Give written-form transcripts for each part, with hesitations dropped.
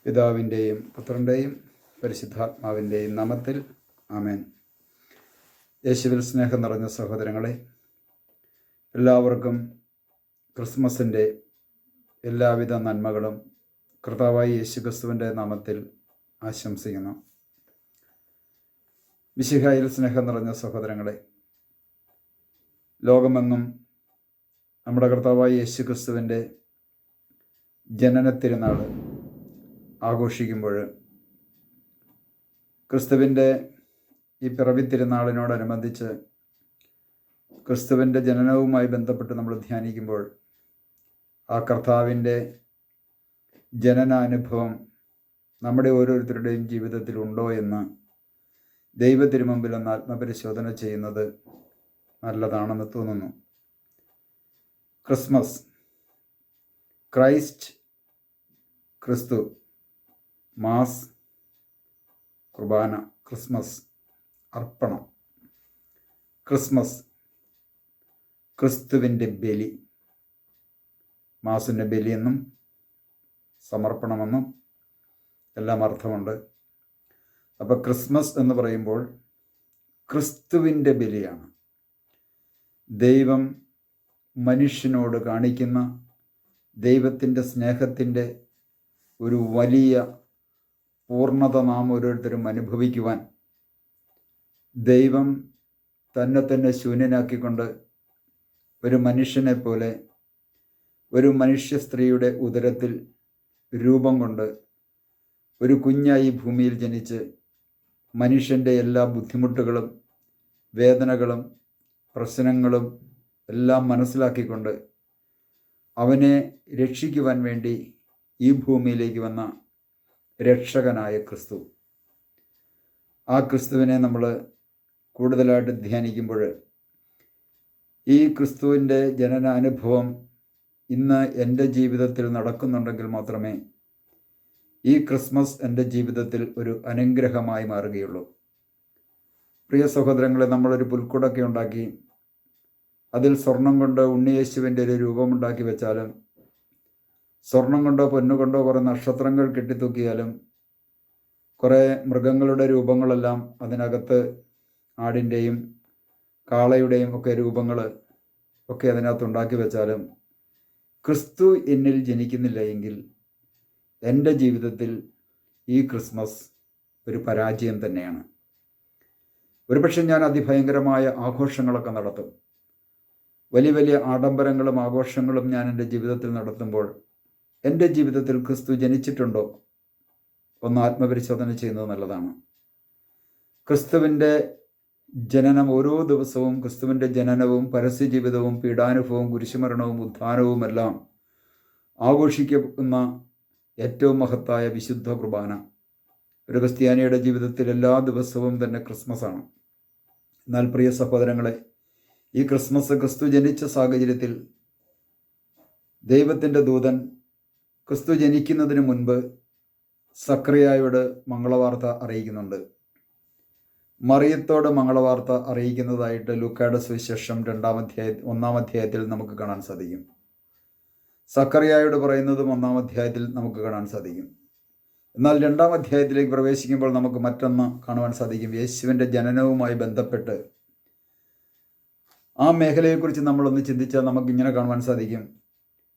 പിതാവിൻ്റെയും പുത്രൻ്റെയും പരിശുദ്ധാത്മാവിൻ്റെയും നാമത്തിൽ ആമേൻ. യേശുവിൽ സ്നേഹം നിറഞ്ഞ സഹോദരങ്ങളെ, എല്ലാവർക്കും ക്രിസ്മസിൻ്റെ എല്ലാവിധ നന്മകളും കർത്താവായ യേശുക്രിസ്തുവിൻ്റെ നാമത്തിൽ ആശംസിക്കുന്നു. മിശിഹായിൽ സ്നേഹം നിറഞ്ഞ സഹോദരങ്ങളെ, ലോകമെങ്ങും നമ്മുടെ കർത്താവായ യേശുക്രിസ്തുവിൻ്റെ ജനന തിരുനാൾ ആഘോഷിക്കുമ്പോൾ ക്രിസ്തുവിൻ്റെ ഈ പിറവി തിരുനാളിനോടനുബന്ധിച്ച് ക്രിസ്തുവിൻ്റെ ജനനവുമായി ബന്ധപ്പെട്ട് നമ്മൾ ധ്യാനിക്കുമ്പോൾ ആ കർത്താവിൻ്റെ ജനനാനുഭവം നമ്മുടെ ഓരോരുത്തരുടെയും ജീവിതത്തിൽ ഉണ്ടോ എന്ന് ദൈവത്തിരുമുമ്പിൽ ഒന്ന് ആത്മപരിശോധന ചെയ്യുന്നത് നല്ലതാണെന്ന് തോന്നുന്നു. ക്രിസ്മസ്, ക്രൈസ്റ്റ്, ക്രിസ്തു, മാസ്, കുർബാന, ക്രിസ്മസ്, അർപ്പണം. ക്രിസ്മസ്, ക്രിസ്തുവിൻ്റെ ബലി. മാസിൻ്റെ ബലിയെന്നും സമർപ്പണമെന്നും എല്ലാം അർത്ഥമുണ്ട്. അപ്പോൾ ക്രിസ്മസ് എന്ന് പറയുമ്പോൾ ക്രിസ്തുവിൻ്റെ ബലിയാണ്. ദൈവം മനുഷ്യനോട് കാണിക്കുന്ന ദൈവത്തിൻ്റെ സ്നേഹത്തിൻ്റെ ഒരു വലിയ പൂർണ്ണത നാം ഓരോരുത്തരും അനുഭവിക്കുവാൻ ദൈവം തന്നെ ശൂന്യനാക്കിക്കൊണ്ട് ഒരു മനുഷ്യനെ പോലെ ഒരു മനുഷ്യ സ്ത്രീയുടെ ഉദരത്തിൽ രൂപം കൊണ്ട് ഒരു കുഞ്ഞായി ഭൂമിയിൽ ജനിച്ച് മനുഷ്യൻ്റെ എല്ലാ ബുദ്ധിമുട്ടുകളും വേദനകളും പ്രശ്നങ്ങളും എല്ലാം മനസ്സിലാക്കിക്കൊണ്ട് അവനെ രക്ഷിക്കുവാൻ വേണ്ടി ഈ ഭൂമിയിലേക്ക് വന്ന രക്ഷകനായ ക്രിസ്തു. ആ ക്രിസ്തുവിനെ നമ്മൾ കൂടുതലായിട്ട് ധ്യാനിക്കുമ്പോൾ ഈ ക്രിസ്തുവിൻ്റെ ജനനാനുഭവം ഇന്ന് എൻ്റെ ജീവിതത്തിൽ നടക്കുന്നുണ്ടെങ്കിൽ മാത്രമേ ഈ ക്രിസ്മസ് എൻ്റെ ജീവിതത്തിൽ ഒരു അനുഗ്രഹമായി മാറുകയുള്ളൂ. പ്രിയ സഹോദരങ്ങളെ, നമ്മളൊരു പുൽക്കൂടൊക്കെ ഉണ്ടാക്കി അതിൽ സ്വർണം കൊണ്ട് ഉണ്ണിയേശുവിൻ്റെ ഒരു രൂപമുണ്ടാക്കി വെച്ചാലും സ്വർണം കൊണ്ടോ പൊന്നുകൊണ്ടോ കുറേ നക്ഷത്രങ്ങൾ കെട്ടിത്തൂക്കിയാലും കുറേ മൃഗങ്ങളുടെ രൂപങ്ങളെല്ലാം അതിനകത്ത് ആടിൻ്റെയും കാളയുടെയും ഒക്കെ രൂപങ്ങൾ ഒക്കെ അതിനകത്ത് ഉണ്ടാക്കി വെച്ചാലും ക്രിസ്തു എന്നിൽ ജനിക്കുന്നില്ല എങ്കിൽ എൻ്റെ ജീവിതത്തിൽ ഈ ക്രിസ്മസ് ഒരു പരാജയം തന്നെയാണ്. ഒരുപക്ഷെ ഞാൻ അതിഭയങ്കരമായ ആഘോഷങ്ങളൊക്കെ നടത്തും, വലിയ വലിയ ആഡംബരങ്ങളും ആഘോഷങ്ങളും ഞാൻ എൻ്റെ ജീവിതത്തിൽ നടത്തുമ്പോൾ എൻ്റെ ജീവിതത്തിൽ ക്രിസ്തു ജനിച്ചിട്ടുണ്ടോ ഒന്ന് ആത്മപരിശോധന ചെയ്യുന്നത് നല്ലതാണ്. ക്രിസ്തുവിൻ്റെ ജനനം ഓരോ ദിവസവും ക്രിസ്തുവിൻ്റെ ജനനവും പരസ്യ ജീവിതവും പീഡാനുഭവവും കുരിശുമരണവും ഉത്ഥാനവും എല്ലാം ആഘോഷിക്കുന്ന ഏറ്റവും മഹത്തായ വിശുദ്ധ കുർബാന ഒരു ക്രിസ്ത്യാനിയുടെ ജീവിതത്തിൽ എല്ലാ ദിവസവും തന്നെ ക്രിസ്മസാണ്. എന്നാൽ പ്രിയ സഹോദരങ്ങളെ, ഈ ക്രിസ്മസ് ക്രിസ്തു ജനിച്ച സാഹചര്യത്തിൽ ദൈവത്തിൻ്റെ ദൂതൻ ക്രിസ്തു ജനിക്കുന്നതിന് മുൻപ് സക്രിയായോട് മംഗളവാർത്ത അറിയിക്കുന്നുണ്ട്. മറിയത്തോട് മംഗളവാർത്ത അറിയിക്കുന്നതായിട്ട് ലൂക്കായുടെ സുവിശേഷം 1-ാം അധ്യായത്തിൽ നമുക്ക് കാണാൻ സാധിക്കും. സക്രിയായോട് പറയുന്നതും 1-ാം അധ്യായത്തിൽ നമുക്ക് കാണാൻ സാധിക്കും. എന്നാൽ 2-ാം അധ്യായത്തിലേക്ക് പ്രവേശിക്കുമ്പോൾ നമുക്ക് മറ്റൊന്ന് കാണുവാൻ സാധിക്കും. യേശുവിൻ്റെ ജനനവുമായി ബന്ധപ്പെട്ട് ആ മേഖലയെക്കുറിച്ച് നമ്മളൊന്ന് ചിന്തിച്ചാൽ നമുക്കിങ്ങനെ കാണുവാൻ സാധിക്കും.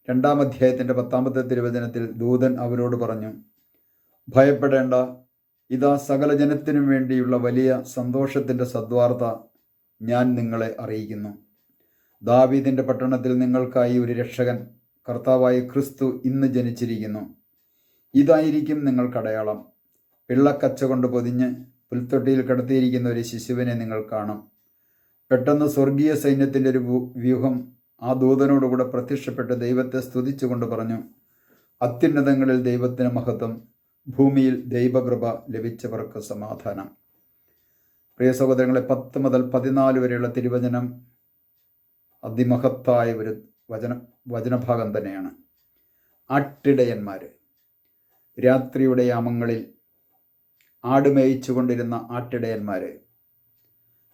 2-ാം അധ്യായത്തിൻ്റെ 10-ാമത്തെ തിരുവചനത്തിൽ ദൂതൻ അവരോട് പറഞ്ഞു, ഭയപ്പെടേണ്ട, ഇതാ സകല ജനത്തിനും വേണ്ടിയുള്ള വലിയ സന്തോഷത്തിൻ്റെ സദ്വാർത്ത ഞാൻ നിങ്ങളെ അറിയിക്കുന്നു. ദാവീദിൻ്റെ പട്ടണത്തിൽ നിങ്ങൾക്കായി ഒരു രക്ഷകൻ, കർത്താവായ ക്രിസ്തു ഇന്ന് ജനിച്ചിരിക്കുന്നു. ഇതായിരിക്കും നിങ്ങൾക്കടയാളം. പിള്ളക്കച്ച കൊണ്ട് പൊതിഞ്ഞ് പുൽത്തൊട്ടിയിൽ കിടത്തിയിരിക്കുന്ന ഒരു ശിശുവിനെ നിങ്ങൾ കാണും. പെട്ടെന്ന് സ്വർഗീയ സൈന്യത്തിൻ്റെ ഒരു വ്യൂഹം ആ ദൂതനോടുകൂടെ പ്രത്യക്ഷപ്പെട്ട് ദൈവത്തെ സ്തുതിച്ചുകൊണ്ട് പറഞ്ഞു, അത്യുന്നതങ്ങളിൽ ദൈവത്തിന് മഹത്വം, ഭൂമിയിൽ ദൈവകൃപ ലഭിച്ചവർക്ക് സമാധാനം. പ്രിയ സഹോദരങ്ങളെ, 10 മുതൽ 14 വരെയുള്ള തിരുവചനം അതിമഹത്തായ ഒരു വചനഭാഗം തന്നെയാണ്. ആട്ടിടയന്മാർ രാത്രിയുടെ യാമങ്ങളിൽ ആടുമേയിച്ചു കൊണ്ടിരുന്ന ആട്ടിടയന്മാർ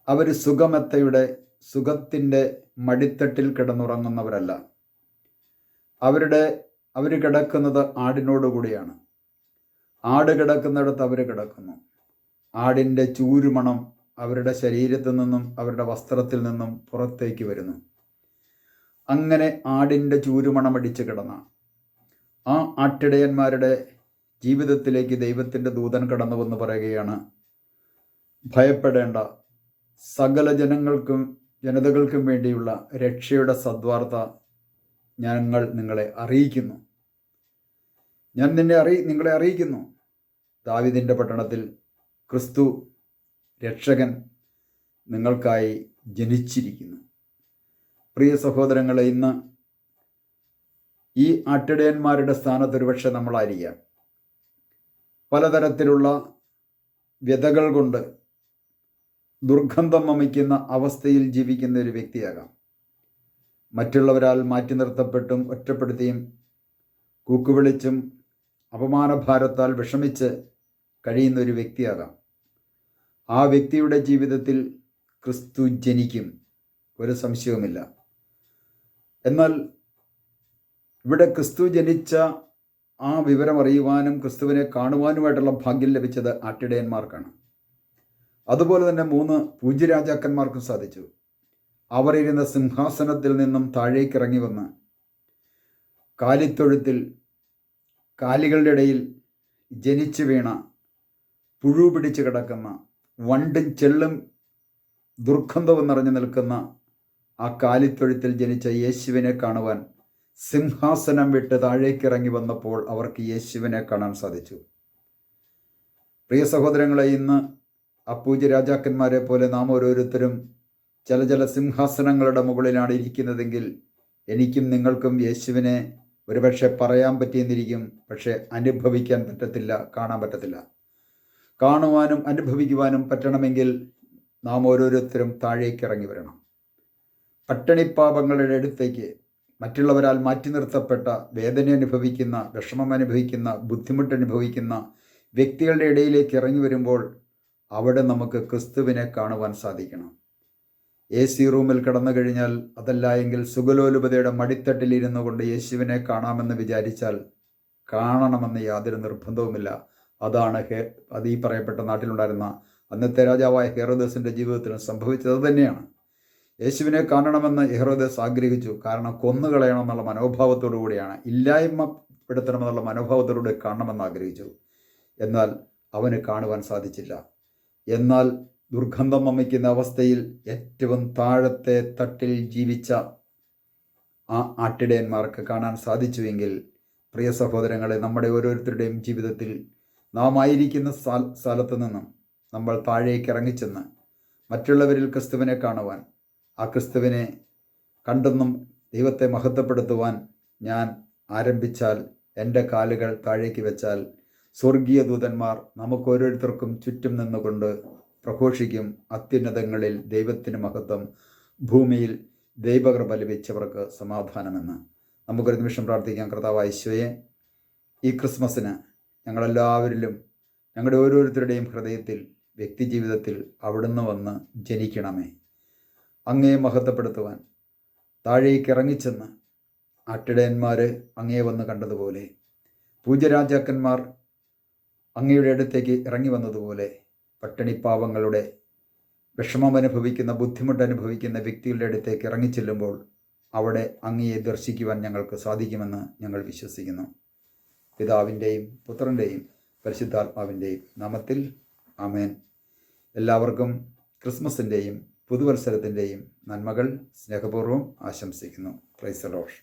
അവർ സുഖത്തിൻ്റെ മടിത്തട്ടിൽ കിടന്നുറങ്ങുന്നവരല്ല. അവർ കിടക്കുന്നത് ആടിനോടുകൂടിയാണ്. ആട് കിടക്കുന്നിടത്ത് അവർ കിടക്കുന്നു. ആടിൻ്റെ ചൂരുമണം അവരുടെ ശരീരത്തിൽ നിന്നും അവരുടെ വസ്ത്രത്തിൽ നിന്നും പുറത്തേക്ക് വരുന്നു. അങ്ങനെ ആടിൻ്റെ ചൂരുമണമടിച്ച് കിടന്ന ആ ആട്ടിടയന്മാരുടെ ജീവിതത്തിലേക്ക് ദൈവത്തിൻ്റെ ദൂതൻ കടന്നുവെന്ന് പറയുകയാണ്, ഭയപ്പെടേണ്ട, സകല ജനതകൾക്കും വേണ്ടിയുള്ള രക്ഷയുടെ സദ്വാർത്ത ഞങ്ങൾ നിങ്ങളെ അറിയിക്കുന്നു. ഞാൻ നിങ്ങളെ അറിയിക്കുന്നു. ദാവീദിൻ്റെ പട്ടണത്തിൽ ക്രിസ്തു രക്ഷകൻ നിങ്ങൾക്കായി ജനിച്ചിരിക്കുന്നു. പ്രിയ സഹോദരങ്ങളെ, ഇന്ന് ഈ ആട്ടിടയന്മാരുടെ സ്ഥാനത്ത് ഒരുപക്ഷെ നമ്മളായിരിക്കാം. പലതരത്തിലുള്ള വ്യതകൾ കൊണ്ട് ദുർഗന്ധം വമിക്കുന്ന അവസ്ഥയിൽ ജീവിക്കുന്ന ഒരു വ്യക്തിയാകാം. മറ്റുള്ളവരാൽ മാറ്റി നിർത്തപ്പെട്ടും ഒറ്റപ്പെടുത്തിയും കൂക്കുവിളിച്ചും അപമാനഭാരത്താൽ വിഷമിച്ച് കഴിയുന്ന ഒരു വ്യക്തിയാകാം. ആ വ്യക്തിയുടെ ജീവിതത്തിൽ ക്രിസ്തു ജനിക്കും, ഒരു സംശയവുമില്ല. എന്നാൽ ഇവിടെ ക്രിസ്തു ജനിച്ച ആ വിവരം അറിയുവാനും ക്രിസ്തുവിനെ കാണുവാനുമായിട്ടുള്ള ഭാഗ്യം ലഭിച്ചത് ആട്ടിടയന്മാർക്കാണ്. അതുപോലെ തന്നെ 3 പൂജ്യരാജാക്കന്മാർക്കും സാധിച്ചു. അവർ ഇരുന്ന സിംഹാസനത്തിൽ നിന്നും താഴേക്കിറങ്ങി വന്ന് കാലിത്തൊഴുത്തിൽ കാലികളുടെ ഇടയിൽ ജനിച്ചു വീണ, പുഴു പിടിച്ച് കിടക്കുന്ന, വണ്ടും ചെള്ളും ദുർഗന്ധവും നിറഞ്ഞു നിൽക്കുന്ന ആ കാലിത്തൊഴുത്തിൽ ജനിച്ച യേശുവിനെ കാണുവാൻ സിംഹാസനം വിട്ട് താഴേക്കിറങ്ങി വന്നപ്പോൾ അവർക്ക് യേശുവിനെ കാണാൻ സാധിച്ചു. പ്രിയ സഹോദരങ്ങളെ, ഇന്ന് അപ്പൂജ്യ രാജാക്കന്മാരെ പോലെ നാം ഓരോരുത്തരും ചില സിംഹാസനങ്ങളുടെ മുകളിലാണ് ഇരിക്കുന്നതെങ്കിൽ എനിക്കും നിങ്ങൾക്കും യേശുവിനെ ഒരുപക്ഷെ പറയാൻ പറ്റിയെന്നിരിക്കും, പക്ഷേ അനുഭവിക്കാൻ പറ്റത്തില്ല, കാണാൻ പറ്റത്തില്ല. കാണുവാനും അനുഭവിക്കുവാനും പറ്റണമെങ്കിൽ നാം ഓരോരുത്തരും താഴേക്ക് ഇറങ്ങി വരണം. പട്ടിണിപ്പാപങ്ങളുടെ അടുത്തേക്ക്, മറ്റുള്ളവരാൽ മാറ്റി നിർത്തപ്പെട്ട, വേദന അനുഭവിക്കുന്ന, വിഷമം അനുഭവിക്കുന്ന, ബുദ്ധിമുട്ടനുഭവിക്കുന്ന വ്യക്തികളുടെ ഇടയിലേക്ക് ഇറങ്ങി വരുമ്പോൾ അവിടെ നമുക്ക് ക്രിസ്തുവിനെ കാണുവാൻ സാധിക്കണം. AC റൂമിൽ കടന്നു കഴിഞ്ഞാൽ, അതല്ല എങ്കിൽ സുഗലോലുപതയുടെ മടിത്തട്ടിലിരുന്നു കൊണ്ട് യേശുവിനെ കാണാമെന്ന് വിചാരിച്ചാൽ കാണണമെന്ന് യാതൊരു നിർബന്ധവുമില്ല. അത് ഈ പറയപ്പെട്ട നാട്ടിലുണ്ടായിരുന്ന അന്നത്തെ രാജാവായ ഹെറോദസിൻ്റെ ജീവിതത്തിലും സംഭവിച്ചത് തന്നെയാണ്. യേശുവിനെ കാണണമെന്ന് ഹെറോദസ് ആഗ്രഹിച്ചു. കാരണം കൊന്നുകളയണമെന്നുള്ള മനോഭാവത്തോടു കൂടിയാണ്, ഇല്ലായ്മപ്പെടുത്തണമെന്നുള്ള മനോഭാവത്തോടുകൂടി കാണണമെന്ന് ആഗ്രഹിച്ചു. എന്നാൽ അവന് കാണുവാൻ സാധിച്ചില്ല. എന്നാൽ ദുർഗന്ധം വമിക്കുന്ന അവസ്ഥയിൽ ഏറ്റവും താഴത്തെ തട്ടിൽ ജീവിച്ച ആ ആട്ടിടയന്മാർക്ക് കാണാൻ സാധിച്ചുവെങ്കിൽ, പ്രിയ സഹോദരങ്ങളെ, നമ്മുടെ ഓരോരുത്തരുടെയും ജീവിതത്തിൽ നാം ആയിരിക്കുന്ന സ്ഥലത്ത് നിന്നും നമ്മൾ താഴേക്ക് ഇറങ്ങിച്ചെന്ന് മറ്റുള്ളവരിൽ ക്രിസ്തുവിനെ കാണുവാൻ, ആ ക്രിസ്തുവിനെ കണ്ടെന്നും ദൈവത്തെ മഹത്വപ്പെടുത്തുവാൻ ഞാൻ ആരംഭിച്ചാൽ, എൻ്റെ കാലുകൾ താഴേക്ക് വെച്ചാൽ, സ്വർഗീയ ദൂതന്മാർ നമുക്ക് ഓരോരുത്തർക്കും ചുറ്റും നിന്നുകൊണ്ട് പ്രഘോഷിക്കും, അത്യുന്നതങ്ങളിൽ ദൈവത്തിന് മഹത്വം, ഭൂമിയിൽ ദൈവകൃപ ലഭിച്ചവർക്ക് സമാധാനമെന്ന്. നമുക്കൊരു നിമിഷം പ്രാർത്ഥിക്കാം. കർത്താവായ യേശുവേ, ഈ ക്രിസ്മസിന് ഞങ്ങളെല്ലാവരിലും, ഞങ്ങളുടെ ഓരോരുത്തരുടെയും ഹൃദയത്തിൽ, വ്യക്തിജീവിതത്തിൽ അവിടുന്ന് വന്ന് ജനിക്കണമേ. അങ്ങയെ മഹത്വപ്പെടുത്തുവാൻ താഴേക്ക് ഇറങ്ങിച്ചെന്ന് ആട്ടിടയന്മാർ അങ്ങയെ വന്ന് കണ്ടതുപോലെ, പൂജ്യരാജാക്കന്മാർ അങ്ങയുടെ അടുത്തേക്ക് ഇറങ്ങി വന്നതുപോലെ, പട്ടിണിപ്പാവങ്ങളുടെ വിഷമം അനുഭവിക്കുന്ന, ബുദ്ധിമുട്ടനുഭവിക്കുന്ന വ്യക്തികളുടെ അടുത്തേക്ക് ഇറങ്ങിച്ചെല്ലുമ്പോൾ അവിടെ അങ്ങയെ ദർശിക്കുവാൻ ഞങ്ങൾക്ക് സാധിക്കുമെന്ന് ഞങ്ങൾ വിശ്വസിക്കുന്നു. പിതാവിൻ്റെയും പുത്രൻ്റെയും പരിശുദ്ധാത്മാവിൻ്റെയും നാമത്തിൽ ആമേൻ. എല്ലാവർക്കും ക്രിസ്മസിൻ്റെയും പുതുവത്സരത്തിൻ്റെയും നന്മകൾ സ്നേഹപൂർവ്വം ആശംസിക്കുന്നു. Praise the Lord.